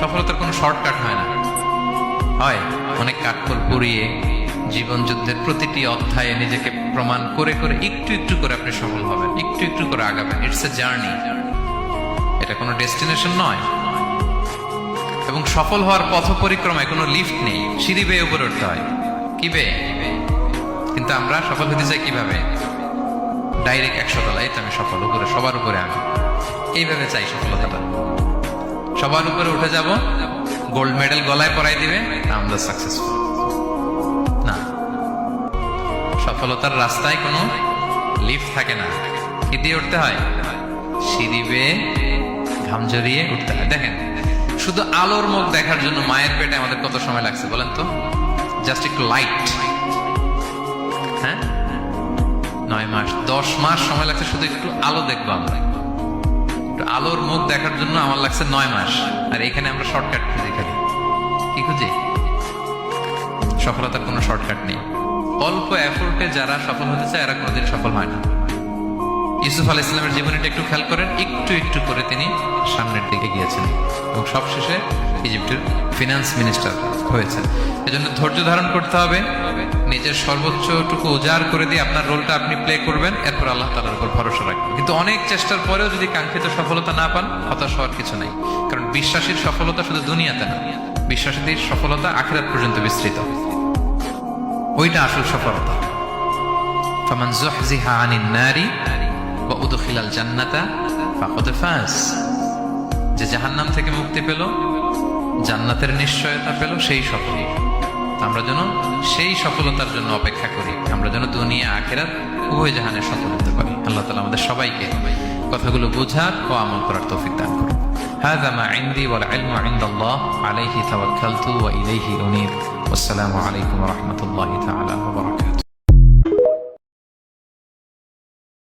সফলতার কোনো শর্টকাট হয় না, হয় অনেক কাঠখড় পুড়িয়ে জীবন যুদ্ধের প্রতিটি অধ্যায়ে নিজেকে প্রমাণ করে করে একটু একটু করে আপনি সফল হবেন, একটু একটু করে আগাবেন। ইটস এ জার্নি, এটা কোনো ডেস্টিনেশন নয়। এবং সফল হওয়ার পথ পরিক্রমায় কোনো লিফট নেই, সিঁড়ি বেয়ে উপরে উঠতে হয়। কি বেয়ে? কিন্তু আমরা সফল হতে চাই কিভাবে? ডাইরেক্ট 100 তলায় তো আমি সফল, উপরে সবার উপরে আমি, এইভাবে চাই সফলতাটা। সবার উপরে উঠে যাব, গোল্ড মেডেল গলায় পরাই দিবে, আমরা সাকসেসফুল না। সফলতার রাস্তায় কোনো লিফট থাকে না, কি দিয়ে উঠতে হয়? সিঁড়ি বেয়ে ঘাম জড়িয়ে উঠতে হয়। দেখেন, শুধু আলোর মুখ দেখার জন্য মায়ের পেটে আমাদের কত সময় লাগছে বলেন তো? জাস্ট একটু লাইট, হ্যাঁ, 9 মাস 10 মাস সময় লাগছে শুধু একটু আলো দেখবো আমরা। একটু আলোর মুখ দেখার জন্য আমার লাগছে 9 মাস। আর এখানে আমরা শর্টকাট খুঁজি, খালি কি খুঁজি? সফলতার কোনো শর্টকাট নেই। অল্প এফোর্টে যারা সফল হতে চায় এরা কোনোদিন সফল হয় না। ইউসুফ আলাইহিস সালামের জীবনীটা একটু খেয়াল করেন, একটু একটু করে তিনি সামনের দিকে গিয়েছেন এবং সবশেষে ইজিপ্টের ফিনান্স মিনিস্টার হয়েছেন। এজন্য ধৈর্য ধারণ করতে হবে, নিজের সর্বোচ্চটুকু উজাড় করে দিয়ে আপনার রোলটা আপনি প্লে করবেন, এরপর আল্লাহ তাআলার উপর ভরসা রাখবেন। কিন্তু অনেক চেষ্টার পরেও যদি কাঙ্ক্ষিত সফলতা না পান, হতাশ হওয়ার কিছু নাই। কারণ বিশ্বাসীর সফলতা শুধু দুনিয়াতে না, বিশ্বাসীদের সফলতা আখিরাত পর্যন্ত বিস্তৃত। ওইটা আসল সফলতা। ফামান যুহজিহা আনিন নারি ওয়া উদখিলাল জান্নাতা ফাকাদ ফাজ। যে জাহান্নাম থেকে মুক্তি পেল, জান্নাতের নিশ্চয়তা পেল, সেই সফল। আমরা যেন সেই সফলতার জন্য অপেক্ষা করি, আমরা যেন দুনিয়া আখিরাত উভয় জাহানে সফল হতে পারি। আল্লাহ তাআলা আমাদের সবাইকে কথাগুলো বোঝার ও আমল করার তৌফিক দান করুন। হাযা মা ইনদি ওয়াল ইলমু ইনদাল্লাহ আলাইহি তাওয়াক্কালতু ওয়া ইলাইহি উনীব। ওয়াসসালামু আলাইকুম ওয়া রাহমাতুল্লাহি তাআলা ওয়া বারাকাতুহু।